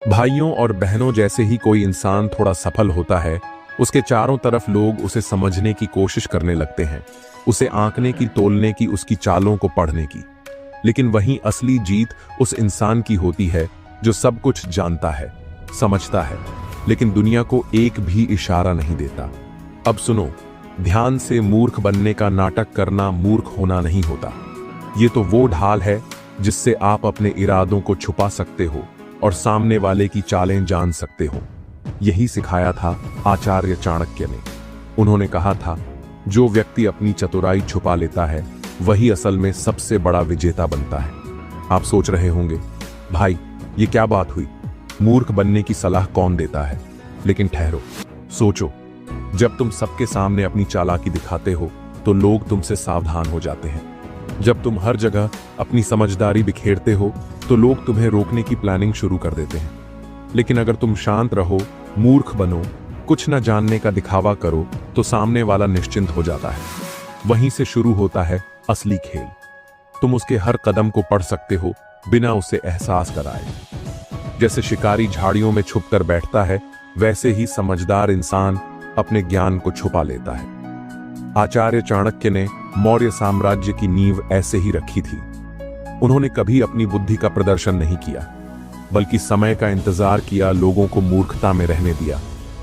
भाइयों और बहनों, जैसे ही कोई इंसान थोड़ा सफल होता है, उसके चारों तरफ लोग उसे समझने की कोशिश करने लगते हैं, उसे आंकने की, तोलने की, उसकी चालों को पढ़ने की। लेकिन वहीं असली जीत उस इंसान की होती है जो सब कुछ जानता है, समझता है, लेकिन दुनिया को एक भी इशारा नहीं देता। अब सुनो ध्यान से, मूर्ख बनने का नाटक करना मूर्ख होना नहीं होता। ये तो वो ढाल है जिससे आप अपने इरादों को छुपा सकते हो और सामने वाले की चालें जान सकते हो। यही सिखाया था आचार्य चाणक्य ने। उन्होंने कहा था, जो व्यक्ति अपनी चतुराई छुपा लेता है वही असल में सबसे बड़ा विजेता बनता है। आप सोच रहे होंगे, भाई ये क्या बात हुई, मूर्ख बनने की सलाह कौन देता है? लेकिन ठहरो, सोचो, जब तुम सबके सामने अपनी चालाकी दिखाते हो तो लोग तुमसे सावधान हो जाते हैं। जब तुम हर जगह अपनी समझदारी बिखेरते हो तो लोग तुम्हें रोकने की प्लानिंग शुरू कर देते हैं। लेकिन अगर तुम शांत रहो, मूर्ख बनो, कुछ न जानने का दिखावा करो, तो सामने वाला निश्चिंत हो जाता है। वहीं से शुरू होता है असली खेल। तुम उसके हर कदम को पढ़ सकते हो बिना उसे एहसास कराए। जैसे शिकारी झाड़ियों में छुपकर बैठता है, वैसे ही समझदार इंसान अपने ज्ञान को छुपा लेता है। आचार्य चाणक्य ने मौर्य साम्राज्य की नींव ऐसे ही रखी थी। उन्होंने कभी अपनी बुद्धि का प्रदर्शन नहीं किया, बल्कि समय का इंतजार किया, लोगों को मूर्खता में रहने दिया,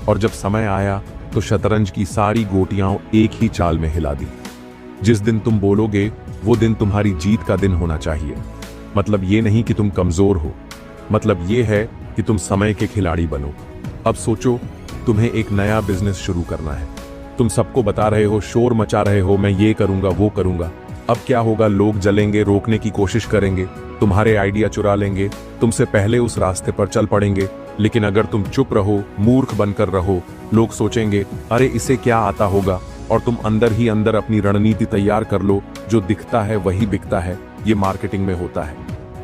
और जब समय आया तो शतरंज की सारी गोटियां एक ही चाल में हिला दी। जिस दिन तुम बोलोगे वो दिन तुम्हारी जीत का दिन होना चाहिए। मतलब ये नहीं कि तुम कमजोर हो, मतलब ये है कि तुम समय के खिलाड़ी बनो। अब सोचो, तुम्हें एक नया बिजनेस शुरू करना है। तुम सबको बता रहे हो, शोर मचा रहे हो, मैं ये करूंगा वो करूंगा। अब क्या होगा, लोग जलेंगे, रोकने की कोशिश करेंगे, तुम्हारे आइडिया चुरा लेंगे, तुमसे पहले उस रास्ते पर चल पड़ेंगे। लेकिन अगर तुम चुप रहो, मूर्ख बनकर रहो, लोग सोचेंगे अरे इसे क्या आता होगा, और तुम अंदर ही अंदर अपनी रणनीति तैयार कर लो। जो दिखता है वही बिकता है, ये मार्केटिंग में होता है।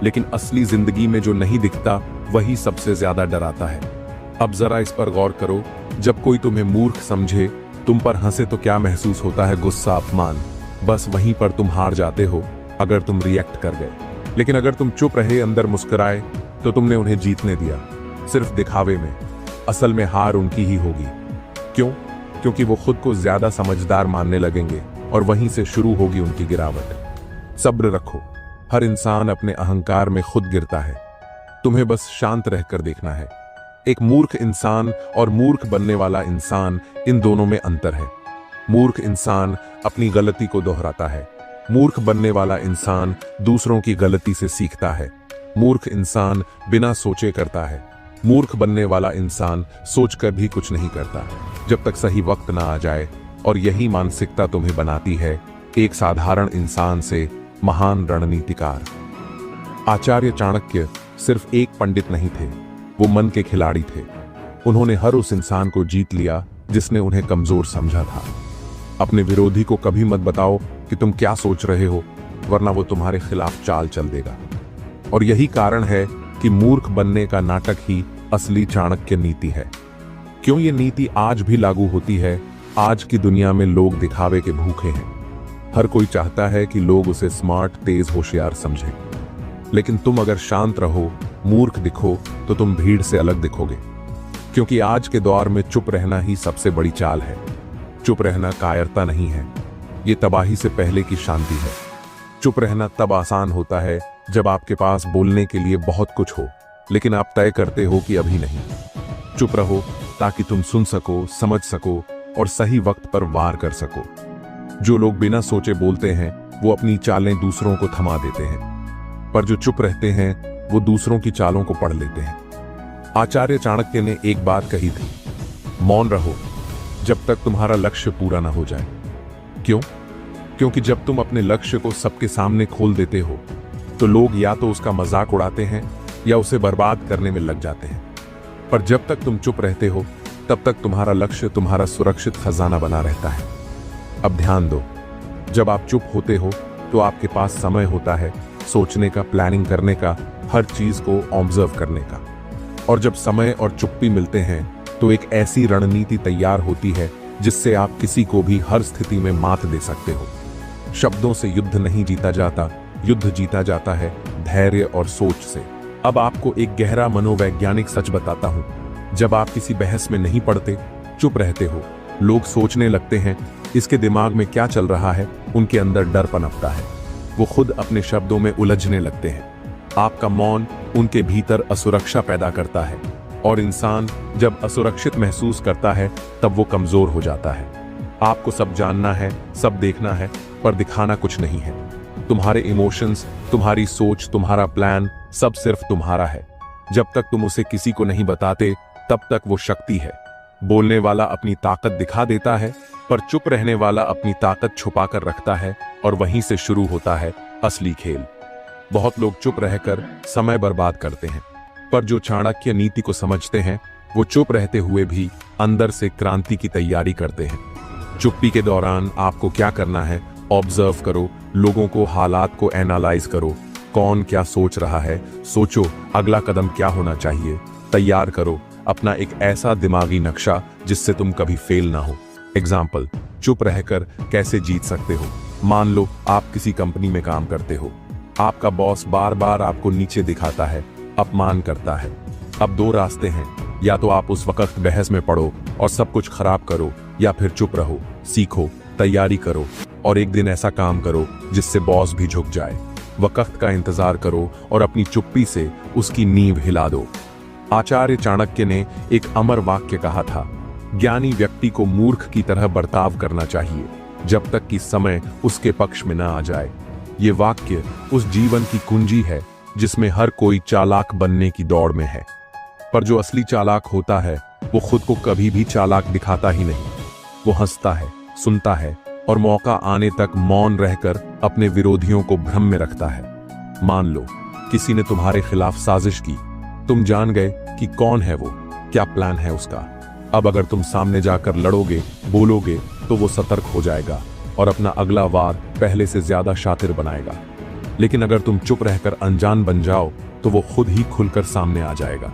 लेकिन असली जिंदगी में जो नहीं दिखता वही सबसे ज्यादा डराता है। अब जरा इस पर गौर करो, जब कोई तुम्हें मूर्ख समझे, तुम पर हंसे, तो क्या महसूस होता है? गुस्सा, अपमान। बस वहीं पर तुम हार जाते हो अगर तुम रिएक्ट कर गए। लेकिन अगर तुम चुप रहे, अंदर मुस्कुराए, तो तुमने उन्हें जीतने दिया, सिर्फ दिखावे में। असल में हार उनकी ही होगी। क्यों? क्योंकि वो खुद को ज्यादा समझदार मानने लगेंगे, और वहीं से शुरू होगी उनकी गिरावट। सब्र रखो, हर इंसान अपने अहंकार में खुद गिरता है। तुम्हें बस शांत रहकर देखना है। एक मूर्ख इंसान और मूर्ख बनने वाला इंसान, इन दोनों में अंतर है। मूर्ख इंसान अपनी गलती को दोहराता है, मूर्ख बनने वाला इंसान दूसरों की गलती से सीखता है। मूर्ख इंसान बिना सोचे करता है, मूर्ख बनने वाला इंसान सोचकर भी कुछ नहीं करता, जब तक सही वक्त ना आ जाए। और यही मानसिकता तुम्हें बनाती है एक साधारण इंसान से महान रणनीतिकार। आचार्य चाणक्य सिर्फ एक पंडित नहीं थे, वो मन के खिलाड़ी थे। उन्होंने हर उस इंसान को जीत लिया जिसने उन्हें कमजोर समझा था। अपने विरोधी को कभी मत बताओ कि तुम क्या सोच रहे हो, वरना वो तुम्हारे खिलाफ चाल चल देगा। और यही कारण है कि मूर्ख बनने का नाटक ही असली चाणक्य नीति है। क्यों ये नीति आज भी लागू होती है? आज की दुनिया में लोग दिखावे के भूखे हैं। हर कोई चाहता है कि लोग उसे स्मार्ट, तेज, होशियार समझें। लेकिन तुम अगर शांत रहो, मूर्ख दिखो, तो तुम भीड़ से अलग दिखोगे। क्योंकि आज के दौर में चुप रहना ही सबसे बड़ी चाल है। चुप रहना कायरता नहीं है, ये तबाही से पहले की शांति है। चुप रहना तब आसान होता है जब आपके पास बोलने के लिए बहुत कुछ हो, लेकिन आप तय करते हो कि अभी नहीं। चुप रहो ताकि तुम सुन सको, समझ सको और सही वक्त पर वार कर सको। जो लोग बिना सोचे बोलते हैं वो अपनी चालें दूसरों को थमा देते हैं, पर जो चुप रहते हैं वो दूसरों की चालों को पढ़ लेते हैं। आचार्य चाणक्य ने एक बात कही थी, मौन रहो जब तक तुम्हारा लक्ष्य पूरा ना हो जाए। क्यों? क्योंकि जब तुम अपने लक्ष्य को सबके सामने खोल देते हो तो लोग या तो उसका मजाक उड़ाते हैं या उसे बर्बाद करने में लग जाते हैं। पर जब तक तुम चुप रहते हो तब तक तुम्हारा लक्ष्य तुम्हारा सुरक्षित खजाना बना रहता है। अब ध्यान दो, जब आप चुप होते हो तो आपके पास समय होता है सोचने का, प्लानिंग करने का, हर चीज को ऑब्जर्व करने का। और जब समय और चुप्पी मिलते हैं तो एक ऐसी रणनीति तैयार होती है जिससे आप किसी को भी हर स्थिति में मात दे सकते हो। शब्दों से युद्ध नहीं जीता जाता, युद्ध जीता जाता है धैर्य और सोच से। अब आपको एक गहरा मनोवैज्ञानिक सच बताता हूं। जब आप किसी बहस में नहीं पड़ते, चुप रहते हो, लोग सोचने लगते हैं इसके दिमाग में क्या चल रहा है। उनके अंदर डर पनपता है, वो खुद अपने शब्दों में उलझने लगते हैं। आपका मौन उनके भीतर असुरक्षा पैदा करता है, और इंसान जब असुरक्षित महसूस करता है तब वो कमजोर हो जाता है। आपको सब जानना है, सब देखना है, पर दिखाना कुछ नहीं है। तुम्हारे इमोशंस, तुम्हारी सोच, तुम्हारा प्लान, सब सिर्फ तुम्हारा है। जब तक तुम उसे किसी को नहीं बताते तब तक वो शक्ति है। बोलने वाला अपनी ताकत दिखा देता है, पर चुप रहने वाला अपनी ताकत छुपा कर रखता है, और वहीं से शुरू होता है असली खेल। बहुत लोग चुप रहकर समय बर्बाद करते हैं, पर जो चाणक्य नीति को समझते हैं वो चुप रहते हुए भी अंदर से क्रांति की तैयारी करते हैं। चुप्पी के दौरान आपको क्या करना है? ऑब्जर्व करो, लोगों को, हालात को एनालाइज करो। कौन क्या सोच रहा है, सोचो अगला कदम क्या होना चाहिए। तैयार करो अपना एक ऐसा दिमागी नक्शा जिससे तुम कभी फेल ना हो। एग्जाम्पल, चुप रहकर कैसे जीत सकते हो। मान लो आप किसी कंपनी में काम करते हो, आपका बॉस बार बार आपको नीचे दिखाता है, अपमान करता है। अब दो रास्ते हैं, या तो आप उस वक्त बहस में पड़ो और सब कुछ खराब करो, या फिर चुप रहो, सीखो, तैयारी करो, और एक दिन ऐसा काम करो जिससे बॉस भी झुक जाए। वक्त का इंतजार करो और अपनी चुप्पी से उसकी नींव हिला दो। आचार्य चाणक्य ने एक अमर वाक्य कहा था, ज्ञानी व्यक्ति को मूर्ख की तरह बर्ताव करना चाहिए जब तक कि समय उसके पक्ष में न आ जाए। ये वाक्य उस जीवन की कुंजी है जिसमें हर कोई चालाक बनने की दौड़ में है, पर जो असली चालाक होता है वो खुद को कभी भी चालाक दिखाता ही नहीं। वो हंसता है, सुनता है, और मौका आने तक मौन रहकर अपने विरोधियों को भ्रम में रखता है। मान लो किसी ने तुम्हारे खिलाफ साजिश की, तुम जान गए कि कौन है वो, क्या प्लान है उसका। अब अगर तुम सामने जाकर लड़ोगे, बोलोगे, तो वो सतर्क हो जाएगा और अपना अगला वार पहले से ज्यादा शातिर बनाएगा। लेकिन अगर तुम चुप रहकर अनजान बन जाओ तो वो खुद ही खुलकर सामने आ जाएगा।